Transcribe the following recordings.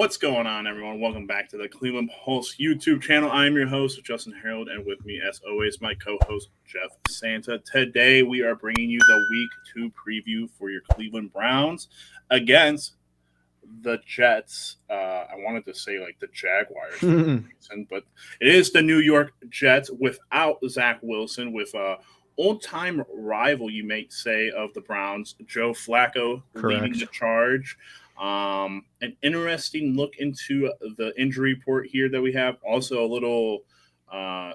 What's going on, everyone? Welcome back to the Cleveland Pulse YouTube channel. I'm your host, Justin Harold, and with me, as always, my co-host, Jeff Santa. Today, we are bringing you the Week 2 preview for your Cleveland Browns against the Jets. I wanted to say, like, the Jaguars for some reason, but it is the New York Jets without Zach Wilson, with old-time rival, you might say, of the Browns, Joe Flacco, leading the Correct. charge. An interesting look into the injury report here that we have. Also, a little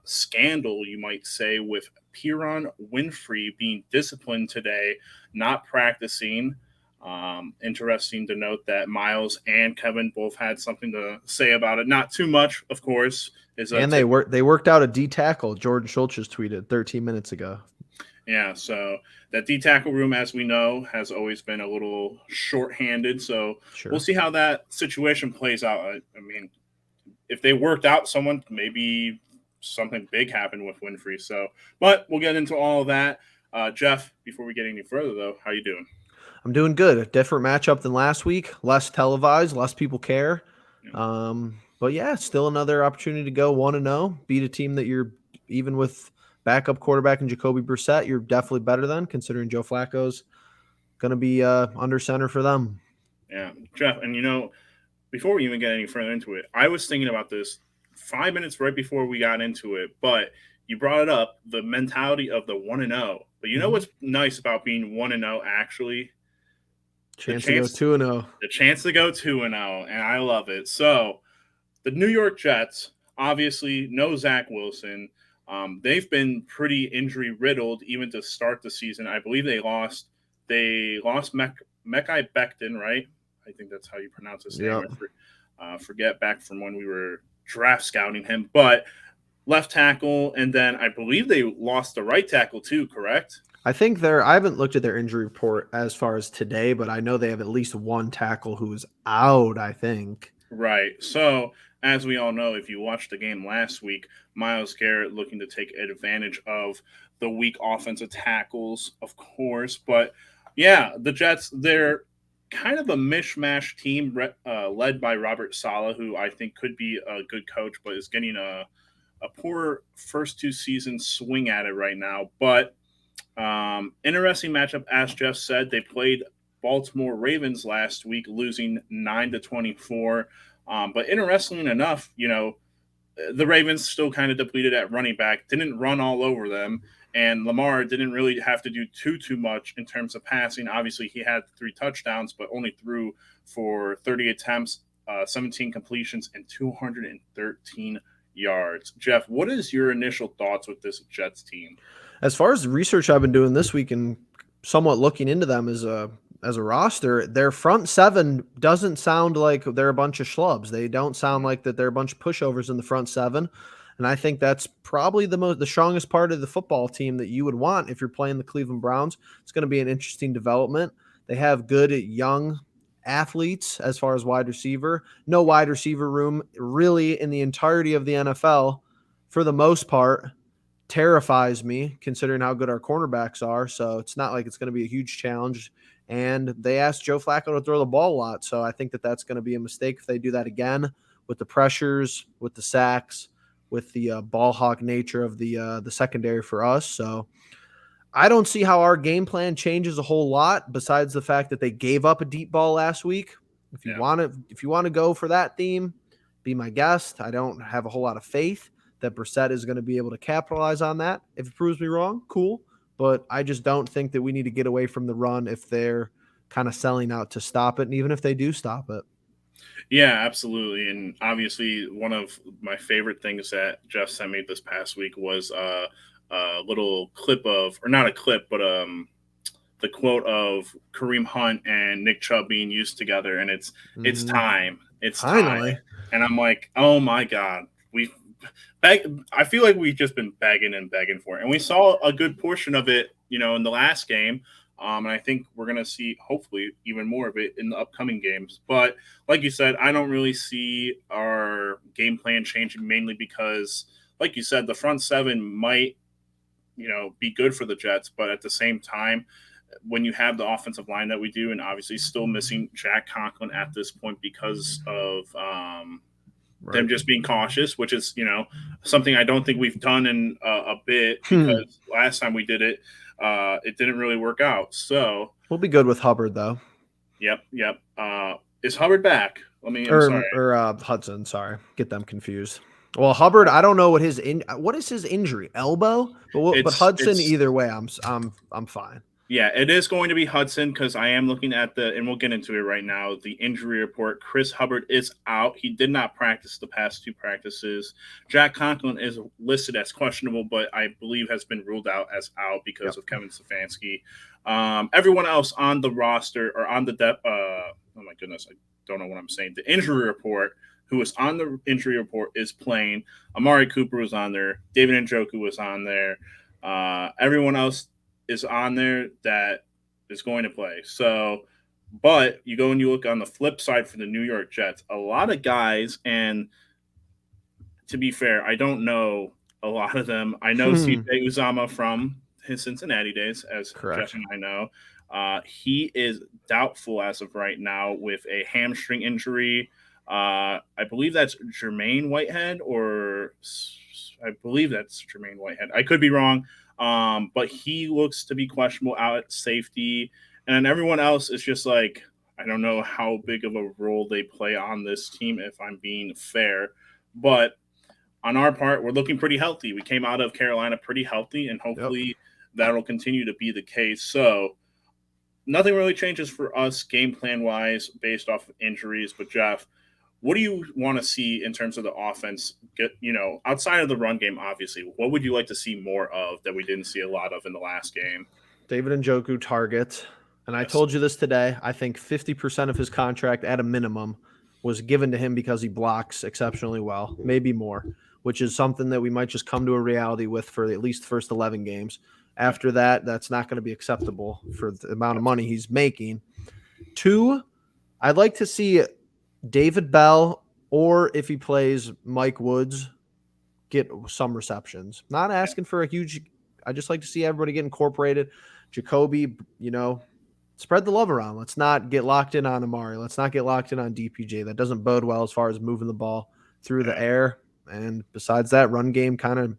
scandal, you might say, with Piron Winfrey being disciplined today, not practicing. Interesting to note that Miles and Kevin both had something to say about it. Not too much, of course. Is a And they worked out a D tackle. Jordan Schultz just tweeted 13 minutes ago. Yeah, so that D tackle room, as we know, has always been a little short-handed. So we'll Sure. see how that situation plays out. I mean, if they worked out someone, maybe something big happened with Winfrey. So, but we'll get into all of that. Jeff, before we get any further, though, how you doing? I'm doing good. A different matchup than last week. Less televised. Less people care. Yeah. But yeah, still another opportunity to go 1-0. Beat a team that you're even with backup quarterback and Jacoby Brissett. You're definitely better than, considering Joe Flacco's going to be under center for them. Yeah, Jeff, and before we even get any further into it, I was thinking about this 5 minutes right before we got into it, but you brought it up, the mentality of the 1-0. But you know Mm-hmm. what's nice about being 1-0 actually? The Chance to go chance 2-0. the chance to go 2-0, and I love it. So, the New York Jets, obviously no Zach Wilson. They've been pretty injury riddled even to start the season. I believe they lost Mekhi Becton, right? I think that's how you pronounce his name. Yep. I forget back from when we were draft scouting him, but left tackle, and then I believe they lost the right tackle too. Correct? I haven't looked at their injury report as far as today, but I know they have at least one tackle who's out, I think. Right. So, as we all know, if you watched the game last week, Miles Garrett looking to take advantage of the weak offensive tackles, of course. But yeah, the Jets, they're kind of a mishmash team led by Robert Saleh, who I think could be a good coach, but is getting a poor first two seasons swing at it right now. But interesting matchup, as Jeff said. They played Baltimore Ravens last week, losing 9-24. But interestingly enough, the Ravens still kind of depleted at running back, didn't run all over them, and Lamar didn't really have to do too much in terms of passing. Obviously, he had 3 touchdowns, but only threw for 30 attempts, 17 completions, and 213 yards. Jeff, what is your initial thoughts with this Jets team? As far as the research I've been doing this week and somewhat looking into them as a roster, their front seven doesn't sound like they're a bunch of schlubs. They don't sound like that they're a bunch of pushovers in the front seven. And I think that's probably the strongest part of the football team that you would want if you're playing the Cleveland Browns. It's going to be an interesting development. They have good young athletes as far as wide receiver. No wide receiver room really in the entirety of the NFL for the most part terrifies me considering how good our cornerbacks are. So it's not like it's going to be a huge challenge. And they asked Joe Flacco to throw the ball a lot. So I think that that's going to be a mistake if they do that again with the pressures, with the sacks, with the ball hawk nature of the secondary for us. So I don't see how our game plan changes a whole lot besides the fact that they gave up a deep ball last week. Yeah. If you want to go for that theme, be my guest. I don't have a whole lot of faith that Brissett is going to be able to capitalize on that. If it proves me wrong, cool. But I just don't think that we need to get away from the run if they're kind of selling out to stop it. And even if they do stop it. Yeah, absolutely. And obviously, one of my favorite things that Jeff sent me this past week was a little clip of, or not a clip, but the quote of Kareem Hunt and Nick Chubb being used together, and it's Mm-hmm. time, it's time, Finally. and I'm like, oh my god, I feel like we've just been begging and begging for it, and we saw a good portion of it, in the last game. And I think we're going to see, hopefully, even more of it in the upcoming games. But like you said, I don't really see our game plan changing, mainly because, like you said, the front seven might, be good for the Jets. But at the same time, when you have the offensive line that we do, and obviously still missing Jack Conklin at this point because of them just being cautious, which is, something I don't think we've done in a bit, because last time we did it, it didn't really work out. So we'll be good with Hubbard though. Yep. Is Hubbard back? I'm sorry. Or Hudson. Sorry, get them confused. Well, Hubbard, I don't know what is his injury? Elbow? But Hudson, either way, I'm fine. Yeah, it is going to be Hudson, because I am looking at and we'll get into it right now, the injury report. Chris Hubbard is out. He did not practice the past 2 practices. Jack Conklin is listed as questionable, but I believe has been ruled out as out because of Kevin Stefanski. Everyone else on the roster or on the depth, oh my goodness, I don't know what I'm saying. The injury report, who was on the injury report, is playing. Amari Cooper was on there. David Njoku was on there. Everyone else is on there that is going to play. So, but you go and you look on the flip side for the New York Jets, a lot of guys, and to be fair, I don't know a lot of them. I know CJ Uzama from his Cincinnati days, as Jeff and I know. He is doubtful as of right now with a hamstring injury. I believe that's Jermaine Whitehead, I could be wrong. But he looks to be questionable out at safety. And then everyone else is just like, I don't know how big of a role they play on this team, if I'm being fair. But on our part, we're looking pretty healthy. We came out of Carolina pretty healthy, and hopefully that'll continue to be the case. So nothing really changes for us game plan-wise based off of injuries. But, Jeff, what do you want to see in terms of the offense? Outside of the run game, obviously, what would you like to see more of that we didn't see a lot of in the last game? David Njoku target. And I told you this today. I think 50% of his contract at a minimum was given to him because he blocks exceptionally well, maybe more, which is something that we might just come to a reality with for at least the first 11 games. After that, that's not going to be acceptable for the amount of money he's making. 2, I'd like to see David Bell, or if he plays Mike Woods, get some receptions. Not asking for a huge – I just like to see everybody get incorporated. Jacoby, spread the love around. Let's not get locked in on Amari. Let's not get locked in on DPJ. That doesn't bode well as far as moving the ball through the air. And besides that, run game, kind of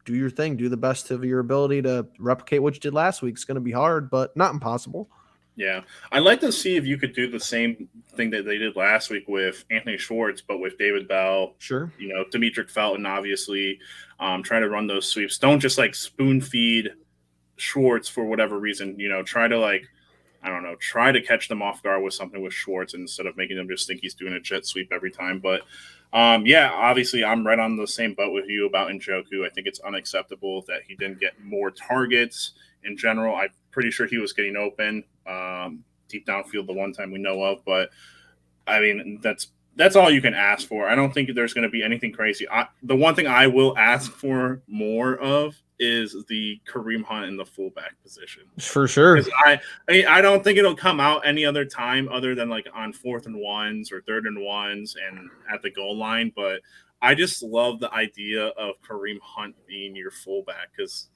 do your thing. Do the best of your ability to replicate what you did last week. It's going to be hard, but not impossible. Yeah. I'd like to see if you could do the same thing that they did last week with Anthony Schwartz, but with David Bell. Sure. Demetric Felton, obviously. Try to run those sweeps. Don't just spoon feed Schwartz for whatever reason. Try to try to catch them off guard with something with Schwartz instead of making them just think he's doing a jet sweep every time. But obviously I'm right on the same boat with you about Njoku. I think it's unacceptable that he didn't get more targets in general. I'm pretty sure he was getting open deep downfield the one time we know of, but I mean, that's all you can ask for. I don't think there's going to be anything crazy. The one thing I will ask for more of is the Kareem Hunt in the fullback position. For sure. I don't think it'll come out any other time other than on 4th and 1s or 3rd and 1s and at the goal line. But I just love the idea of Kareem Hunt being your fullback, because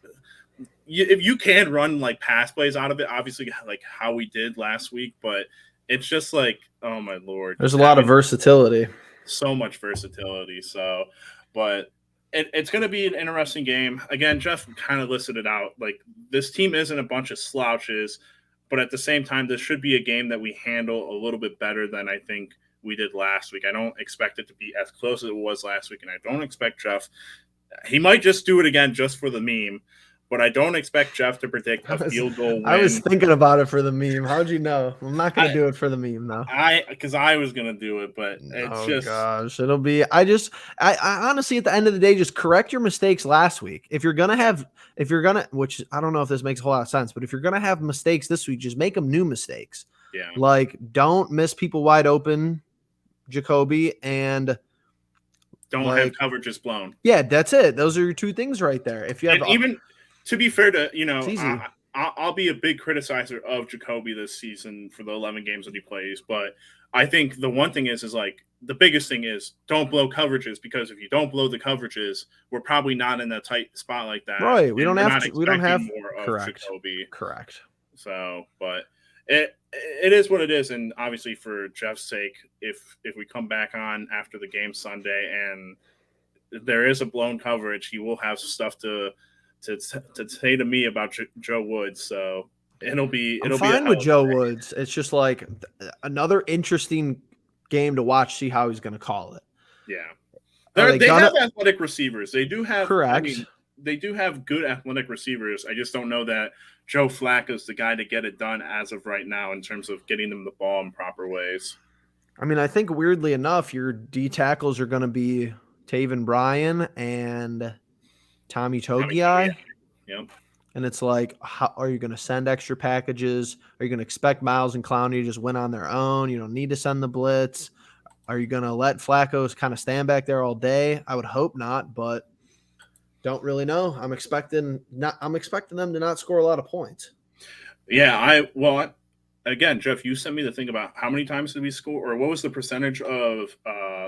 if you can run pass plays out of it, obviously how we did last week, but it's just oh my Lord. There's a lot of versatility. So much versatility. So, but it's going to be an interesting game. Again, Jeff kind of listed it out. This team isn't a bunch of slouches, but at the same time, this should be a game that we handle a little bit better than I think we did last week. I don't expect it to be as close as it was last week, and I don't expect Jeff. He might just do it again just for the meme, but I don't expect Jeff to predict a field goal win. I was thinking about it for the meme. How'd you know? I'm not going to do it for the meme, though. Because I was going to do it, but it's just. Oh, gosh. It'll be. I honestly, at the end of the day, just correct your mistakes last week. If you're going to, which I don't know if this makes a whole lot of sense, but if you're going to have mistakes this week, just make them new mistakes. Yeah. Don't miss people wide open, Jacoby, and. Don't have coverages blown. Yeah, that's it. Those are your 2 things right there. If you have. Even. To be fair to, I'll be a big criticizer of Jacoby this season for the 11 games that he plays. But I think the one thing is the biggest thing is don't blow coverages, because if you don't blow the coverages, we're probably not in a tight spot like that. Right. We don't have more of correct. Jacoby. Correct. So, but it is what it is, and obviously for Jeff's sake, if we come back on after the game Sunday and there is a blown coverage, he will have stuff to say to me about Joe Woods. So I'm it'll be a fine hell with of Joe a day. Woods. It's just like another interesting game to watch, see how he's going to call it. Yeah, Are they they gonna have athletic receivers. They do have. I correct? mean, they do have good athletic receivers. I just don't know that Joe Flacco is the guy to get it done as of right now in terms of getting them the ball in proper ways. I mean, I think weirdly enough, your D tackles are going to be Taven Bryan and Tommy I mean, oh, Togiai. yeah, yep. And it's like, how are you going to send extra packages? Are you going to expect Miles and Clowney to just win on their own? You don't need to send the blitz. Are you going to let Flacco kind of stand back there all day? I would hope not, but don't really know. I'm expecting them to not score a lot of points. Yeah, again, Jeff, you sent me the thing about how many times did we score, or what was the percentage of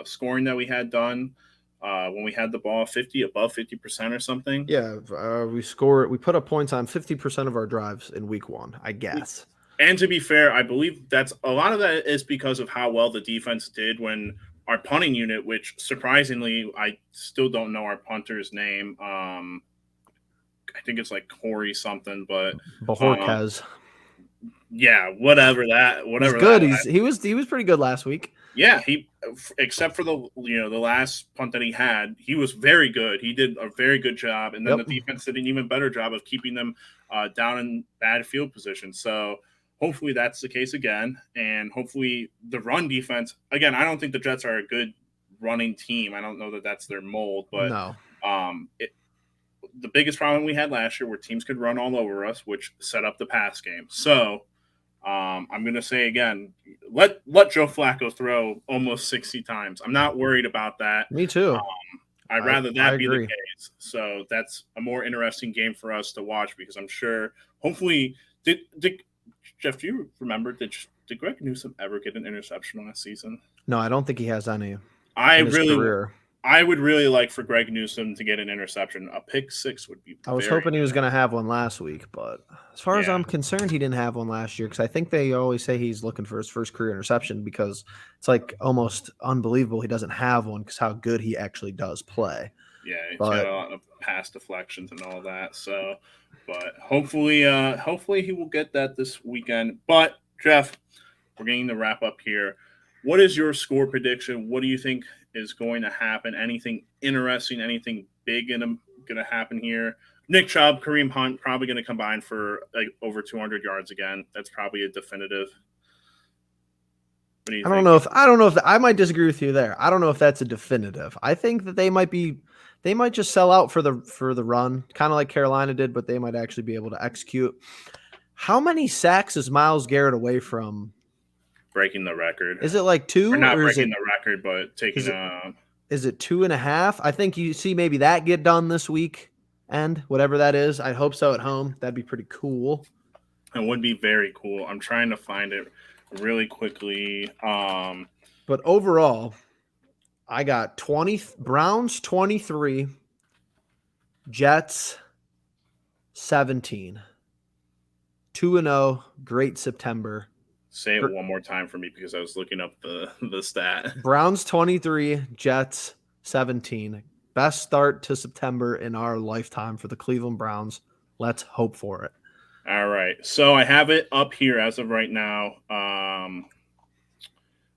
scoring that we had done when we had the ball, above 50% or something. Yeah, we put up points on 50% of our drives in week 1, I guess. And to be fair, I believe that's a lot of that is because of how well the defense did when our punting unit, which surprisingly, I still don't know our punter's name. I think it's like Corey something, but Bajorquez. yeah, He's whatever good. that. He was pretty good last week. Yeah, he except for the the last punt that he had, he was very good. He did a very good job, and then the defense did an even better job of keeping them down in bad field position. So hopefully that's the case again, and hopefully the run defense again. I don't think the Jets are a good running team. I don't know that that's their mold, but No. The biggest problem we had last year where teams could run all over us, which set up the pass game. So I'm going to say again, let Joe Flacco throw almost 60 times. I'm not worried about that. Me too. I'd rather that be agree. the case. So that's a more interesting game for us to watch because I'm sure, hopefully, did Jeff, do you remember, did Greg Newsome ever get an interception last season? No, I don't think he has any in his career. I would really like for Greg Newsome to get an interception. A pick six would be. I was hoping he was going to have one last week, but as far as I'm concerned, he didn't have one last year because I think they always say he's looking for his first career interception because it's like almost unbelievable he doesn't have one because how good he actually does play. Yeah, he's got a lot of pass deflections and all that. So, but hopefully he will get that this weekend. But Jeff, we're getting to wrap up here. What is your score prediction? What do you think is going to happen? Anything interesting? Anything big going to happen here? Nick Chubb, Kareem Hunt probably going to combine for like over 200 yards again. That's probably a definitive. I don't know if I might disagree with you there. I don't know if that's a definitive. I think that they might just sell out for the run, kind of like Carolina did, but they might actually be able to execute. How many sacks is Myles Garrett away from breaking the record? Is it like 2? Or not breaking the record, but taking is it 2.5? I think you see maybe that get done this week, and whatever that is. I hope so at home. That'd be pretty cool. It would be very cool. I'm trying to find it really quickly. But overall, I got Browns 23, Jets 17. 2-0, great September. Say it one more time for me because I was looking up the stat. Browns 23, Jets 17. Best start to September in our lifetime for the Cleveland Browns. Let's hope for it. All right. So I have it up here as of right now.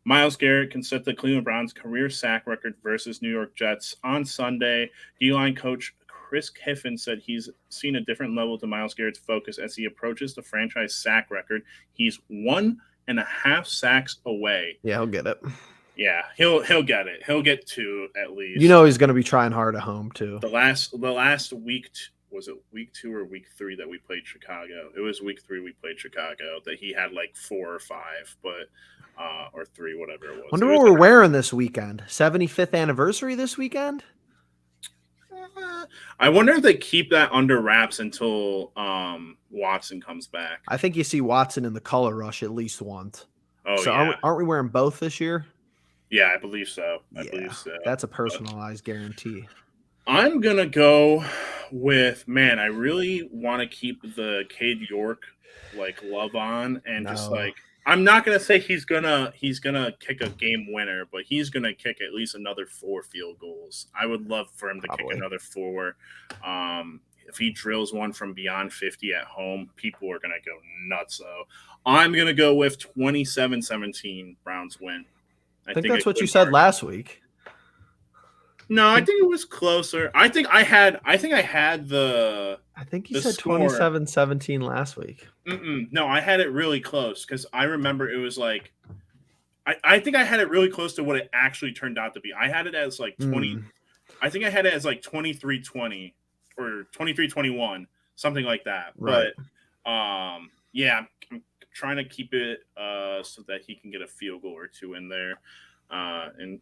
Myles Garrett can set the Cleveland Browns career sack record versus New York Jets on Sunday. D-line coach Chris Kiffin said he's seen a different level to Myles Garrett's focus as he approaches the franchise sack record. He's 1.5 sacks away. Yeah, he'll get it. Yeah, he'll get it. He'll get 2 at least. You know he's going to be trying hard at home too. The last week, was it week 2 or week 3 that we played Chicago? It was week 3 we played Chicago that he had like 4 or 5, but or 3, whatever it was. Wonder what we're wearing this weekend. 75th anniversary this weekend? I wonder if they keep that under wraps until Watson comes back. I think you see Watson in the color rush at least once. Oh, so yeah. aren't we wearing both this year? Yeah, I believe so. I believe so. That's a personalized guarantee. I'm gonna go with man. I really want to keep the Cade York love on, and just No, I'm not gonna say he's gonna kick a game winner, but he's gonna kick at least another 4 field goals. I would love for him to kick probably. another 4. If he drills one from beyond 50 at home, people are gonna go nuts. So I'm gonna go with 27-17 Browns win. I I think think a that's what you good said margin. last week. No, I I think think it was closer. I think I had I think you the said score. 27-17 last week. No, I had it really close because I remember it was I think I had it really close to what it actually turned out to be. I had it as 20. Hmm. I think I had it as 23-20 or 23-21, something like that. Right. But yeah, I'm trying to keep it so that he can get a field goal or two in there. And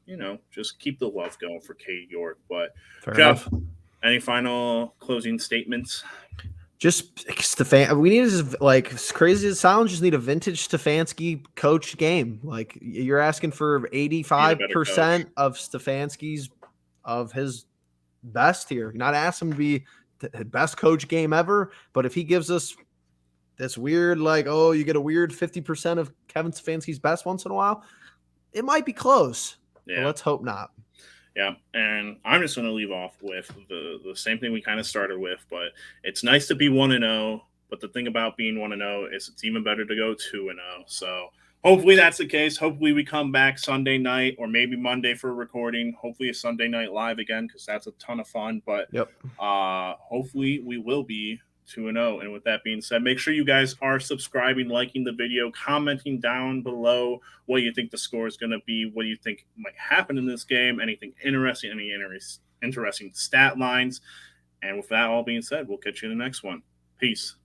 just keep the love going for Cade York. But Fair Jeff, enough. any final closing statements? Just Stefan, we need like as crazy as it sounds, just need a vintage Stefanski coached game. Like you're asking for Need a better coach. 85% of Stefanski's of his best here. You're not asking him to be the best coach game ever, but if he gives us this weird, like, oh, you get a weird 50% of Kevin Stefanski's best once in a while, it might be close, but Yeah. let's hope not. Yeah, and I'm just going to leave off with the same thing we kind of started with, but it's nice to be 1-0, but the thing about being 1-0 is it's even better to go 2-0. So hopefully that's the case. Hopefully we come back Sunday night or maybe Monday for recording. Hopefully a Sunday night live again because that's a ton of fun. But Yep. hopefully we will be 2-0. And with that being said, make sure you guys are subscribing, liking the video, commenting down below what you think the score is going to be, what do you think might happen in this game, anything interesting, any interesting stat lines. And with that all being said, we'll catch you in the next one. Peace.